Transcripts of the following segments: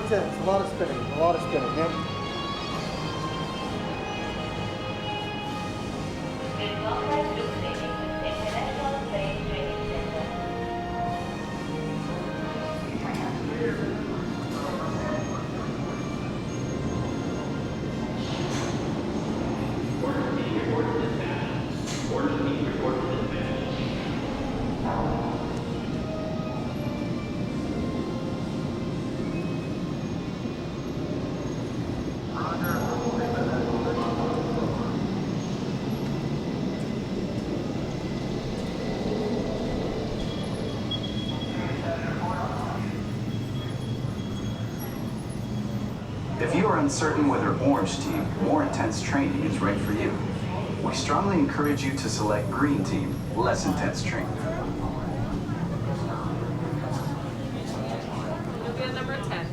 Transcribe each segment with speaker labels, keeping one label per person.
Speaker 1: intense. A lot of spinning. A lot of spinning. Yeah.
Speaker 2: If you are uncertain whether Orange Team, more intense training is right for you, we strongly encourage you to select Green Team, less intense training.
Speaker 3: Look at number 10.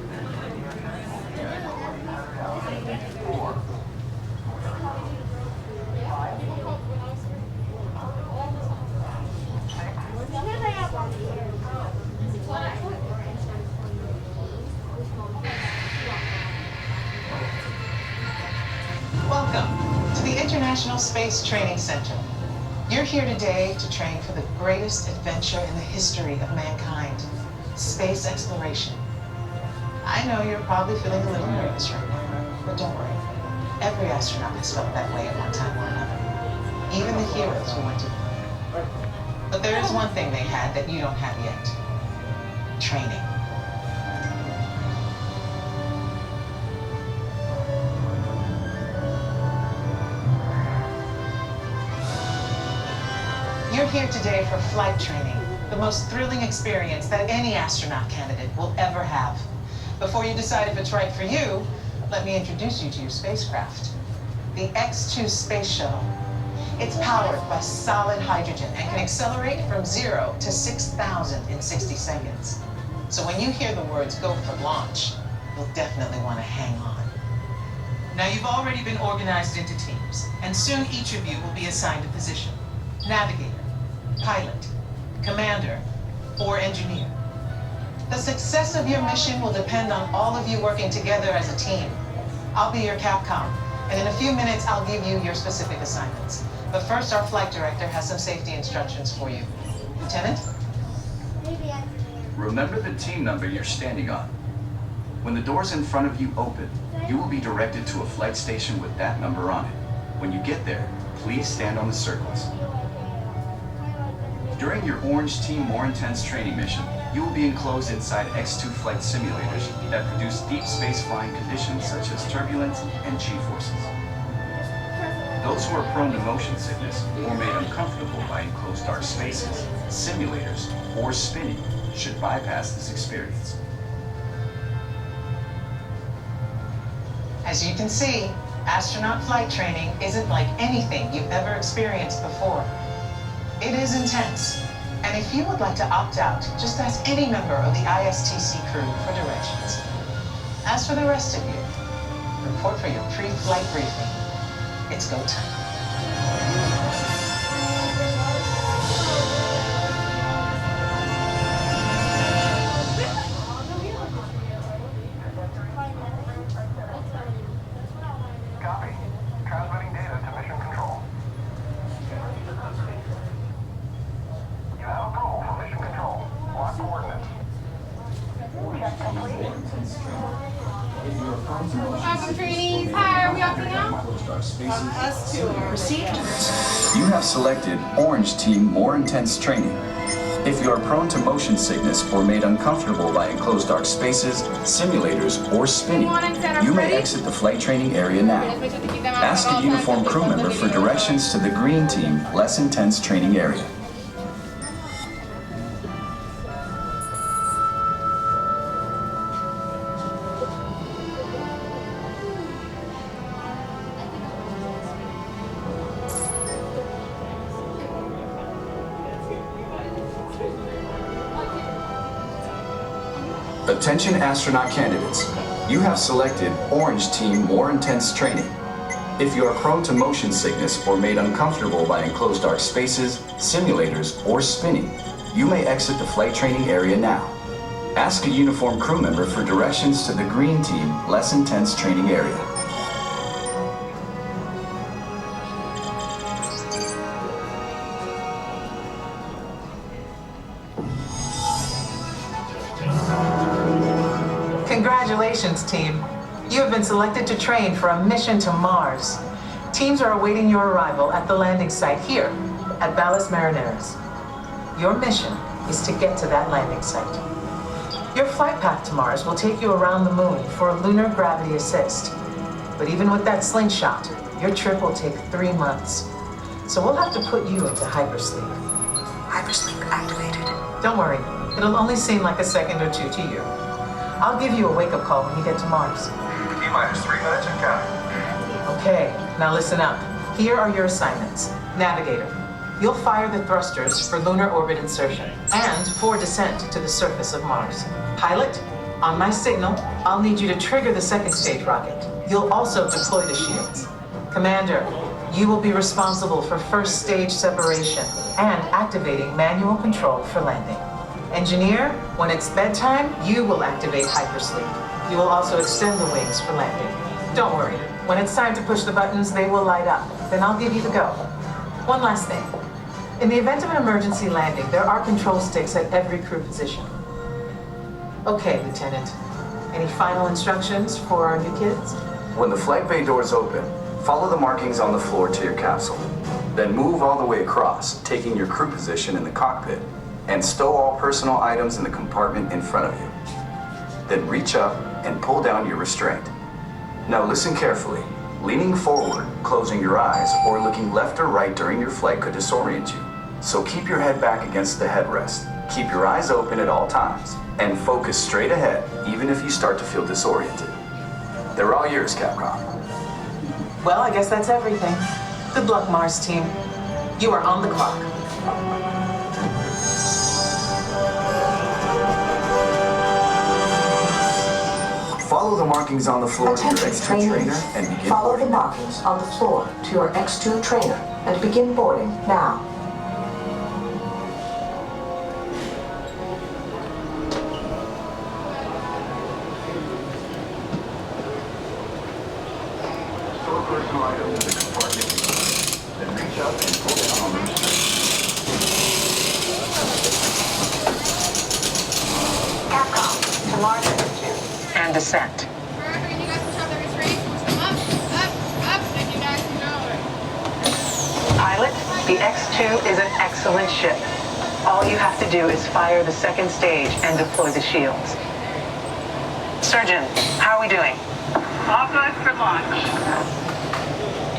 Speaker 4: Welcome to the International Space Training Center. You're here today to train for the greatest adventure in the history of mankind, space exploration. I know you're probably feeling a little nervous right now, but don't worry. Every astronaut has felt that way at one time or another, even the heroes who went to the moon. But there is one thing they had that you don't have yet: training. You're here today for flight training, the most thrilling experience that any astronaut candidate will ever have. Before you decide if it's right for you, let me introduce you to your spacecraft, the X-2 Space Shuttle. It's powered by solid hydrogen and can accelerate from 0 to 6,000 in 60 seconds. So when you hear the words "go for launch," you'll definitely want to hang on. Now, you've already been organized into teams, and soon each of you will be assigned a position: navigator, pilot, commander, or engineer. The success of your mission will depend on all of you working together as a team. I'll be your Capcom, and in a few minutes I'll give you your specific assignments. But first, our flight director has some safety instructions for you. Lieutenant?
Speaker 2: Remember the team number you're standing on. When the doors in front of you open, you will be directed to a flight station with that number on it. When you get there, please stand on the circles. During your Orange Team More Intense training mission, you will be enclosed inside X-2 flight simulators that produce deep space flying conditions such as turbulence and G-forces. Those who are prone to motion sickness or made uncomfortable by enclosed dark spaces, simulators, or spinning should bypass this experience.
Speaker 4: As you can see, astronaut flight training isn't like anything you've ever experienced before. It is intense, and if you would like to opt out, just ask any member of the ISTC crew for directions. As for the rest of you, report for your pre-flight briefing. It's go time.
Speaker 5: Copy. Transmitting data to mission control. You have approval for mission control. Lock coordinates. Check complete.
Speaker 3: Welcome, trainees. Hi, are we opting out?
Speaker 6: Us too. Received.
Speaker 2: You have selected Orange Team More Intense Training. If you are prone to motion sickness or made uncomfortable by enclosed dark spaces, simulators, or spinning, you may exit the flight training area now. Ask a uniformed crew member for directions to the Green Team Less Intense Training Area. Attention astronaut candidates, you have selected Orange Team More Intense Training. If you are prone to motion sickness or made uncomfortable by enclosed dark spaces, simulators, or spinning, you may exit the flight training area now. Ask a uniformed crew member for directions to the green team, less intense training area.
Speaker 4: Congratulations, team. You have been selected to train for a mission to Mars. Teams are awaiting your arrival at the landing site here at Ballas Marineris. Your mission is to get to that landing site. Your flight path to Mars will take you around the moon for a lunar gravity assist. But even with that slingshot, your trip will take 3 months. So we'll have to put you into hypersleep.
Speaker 6: Hypersleep activated.
Speaker 4: Don't worry, it'll only seem like a second or two to you. I'll give you a wake-up call when you get to Mars.
Speaker 5: T-minus 3 minutes and counting.
Speaker 4: Okay, now listen up. Here are your assignments. Navigator, you'll fire the thrusters for lunar orbit insertion and for descent to the surface of Mars. Pilot, on my signal, I'll need you to trigger the second stage rocket. You'll also deploy the shields. Commander, you will be responsible for first stage separation and activating manual control for landing. Engineer, when it's bedtime, you will activate hypersleep. You will also extend the wings for landing. Don't worry, when it's time to push the buttons, they will light up. Then I'll give you the go. One last thing. In the event of an emergency landing, there are control sticks at every crew position. Okay, Lieutenant. Any final instructions for our new kids?
Speaker 2: When the flight bay doors open, follow the markings on the floor to your capsule. Then move all the way across, taking your crew position in the cockpit, and stow all personal items in the compartment in front of you. Then reach up and pull down your restraint. Now listen carefully. Leaning forward, closing your eyes, or looking left or right during your flight could disorient you. So keep your head back against the headrest. Keep your eyes open at all times, and focus straight ahead, even if you start to feel disoriented. They're all yours, Capcom.
Speaker 4: Well, I guess that's everything. Good luck, Mars team. You are on the clock.
Speaker 2: Follow the markings on the floor to your
Speaker 6: Attention
Speaker 2: X2
Speaker 6: trainees.
Speaker 2: trainer and begin
Speaker 6: Follow
Speaker 2: boarding.
Speaker 6: the markings on the floor to your X2 trainer and begin boarding now.
Speaker 5: Store personal items in the compartment. Then reach up and pull down on the restraint.
Speaker 4: Capcom, to Mars Institute. And descent.
Speaker 3: Alright, can you guys push out the restraints? Push them up, and you guys can go.
Speaker 4: Pilot, the X2 is an excellent ship. All you have to do is fire the second stage and deploy the shields. Surgeon, how are we doing?
Speaker 7: All good for launch.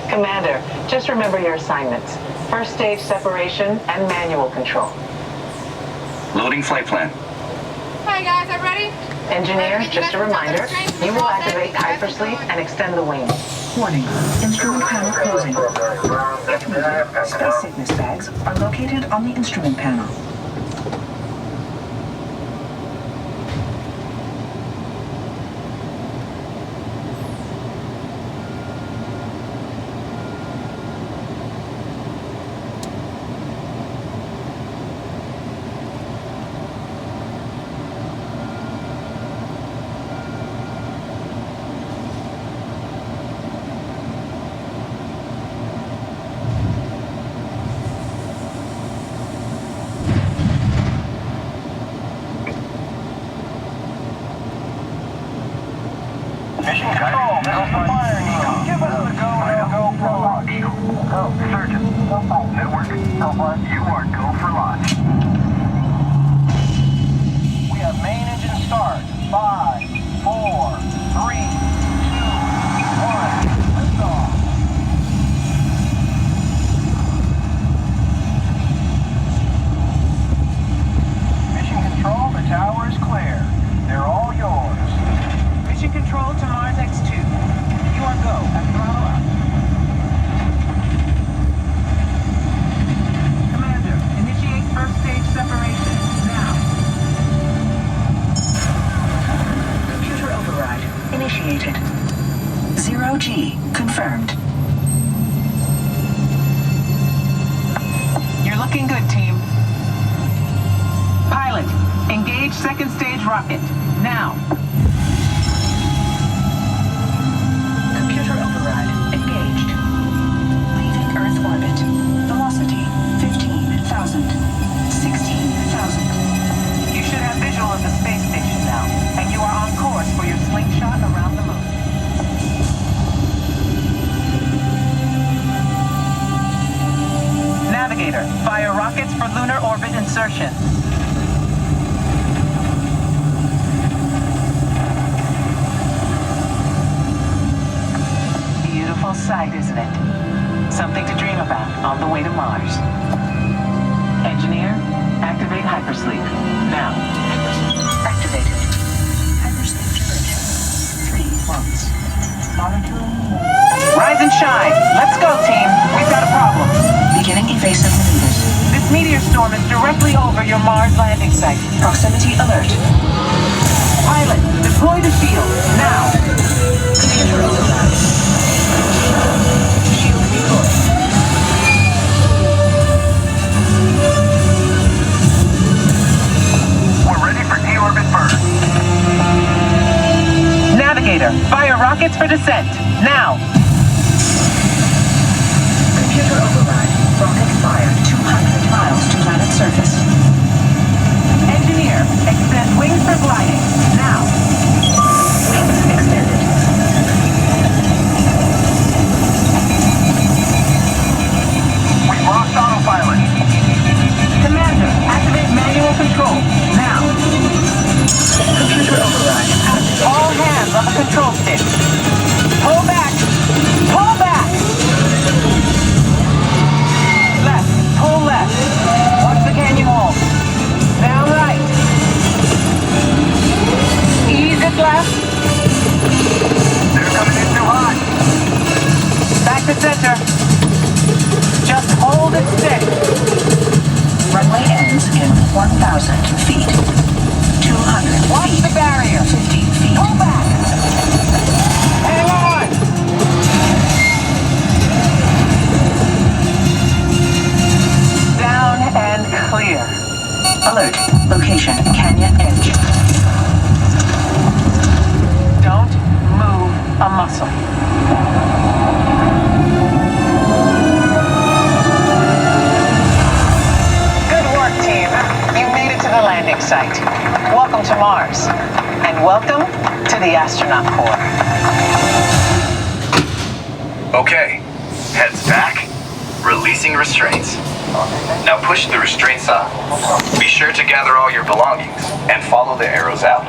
Speaker 4: Commander, just remember your assignments. First stage separation and manual control.
Speaker 2: Loading flight plan.
Speaker 3: Hi guys, I'm ready.
Speaker 4: Engineer, just a reminder, you will activate hypersleep and extend the wings.
Speaker 6: Warning. Instrument panel closing. If needed, space sickness bags are located on the instrument panel.
Speaker 5: Mission control, this is the firing zone. Give us the go for launch. Go, Surgeon. Network, you are go for launch. We have main engine start. 5, 4, 3, 2, 1. Lift off. Mission control, the tower is clear. They're all yours.
Speaker 4: Mission control to Mars X2. You are go and throttle up. Commander, initiate first stage separation now.
Speaker 6: Computer override initiated. 0G confirmed.
Speaker 4: You're looking good, team. Pilot, engage. Engage second stage rocket. Now.
Speaker 6: Computer override engaged. Leaving Earth orbit. Velocity 15,000. 16,000.
Speaker 4: You should have visual of the space station now, and you are on course for your slingshot around the moon. Navigator, fire rockets for lunar orbit insertion. Beautiful sight, isn't it? Something to dream about on the way to Mars. Engineer, activate hypersleep. Now.
Speaker 6: Activated. Hypersleep duration 3 months. Monitoring.
Speaker 4: Rise and shine. Let's go, team. We've got a problem.
Speaker 6: Beginning evasive maneuvers.
Speaker 4: This meteor storm is directly over your Mars landing site.
Speaker 6: Proximity alert.
Speaker 4: Pilot, deploy the shield. Now.
Speaker 6: Computer override. Shield deployed.
Speaker 5: We're ready for deorbit burn.
Speaker 4: Navigator, fire rockets for descent. Now.
Speaker 6: Computer override. Rocket fired 200 miles to planet surface.
Speaker 4: Engineer, extend wings for gliding. Now.
Speaker 6: Wings extended.
Speaker 5: We've lost autopilot.
Speaker 4: Commander, activate manual control. Now.
Speaker 6: Computer override.
Speaker 4: All hands on the control stick. Pull back. Pull back. Left. Pull left. Watch the canyon wall. Now right. Ease it left.
Speaker 5: They're coming in too hot.
Speaker 4: Back to center. Just hold it stick.
Speaker 6: Runway ends in 1,000 feet. 200
Speaker 4: Watch
Speaker 6: feet.
Speaker 4: the barrier.
Speaker 6: 50 feet.
Speaker 4: Pull back. Hang on. Down and clear.
Speaker 6: Alert. Location canyon edge.
Speaker 4: Don't move a muscle. Good work, team. You made it to the landing site. Welcome to Mars. And welcome to the Astronaut Corps.
Speaker 2: Okay, heads back, releasing restraints. Now push the restraints up. Be sure to gather all your belongings and follow the arrows out.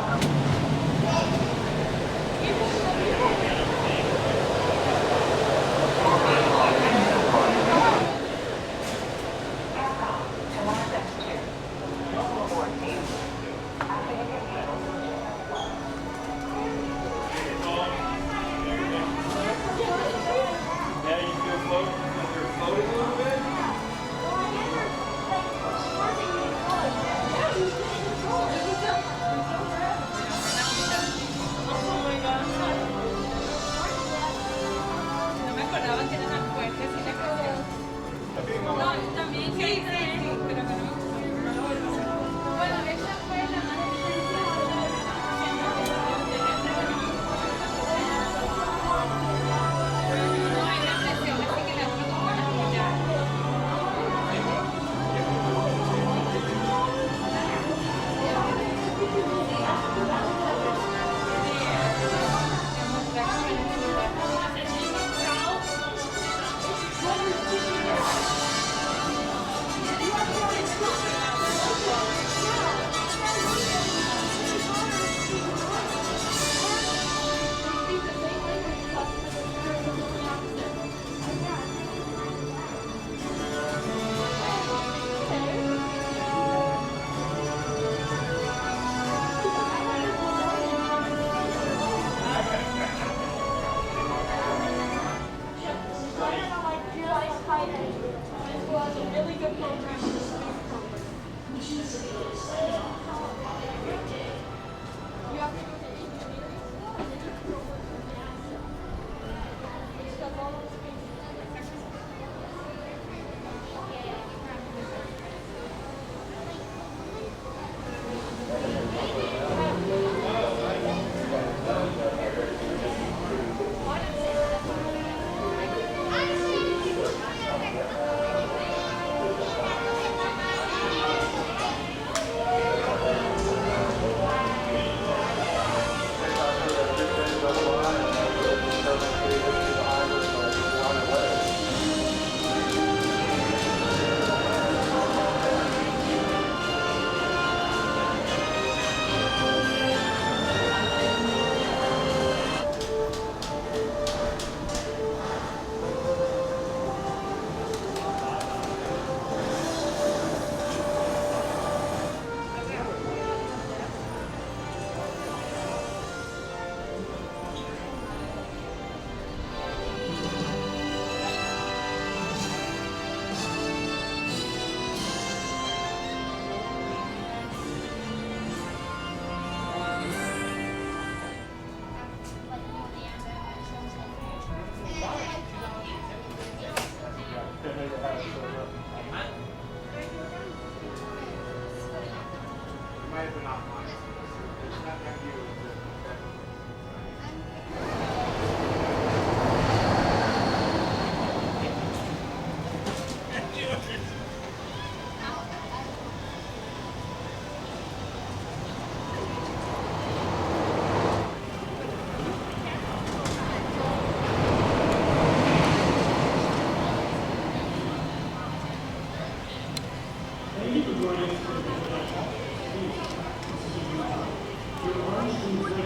Speaker 8: East.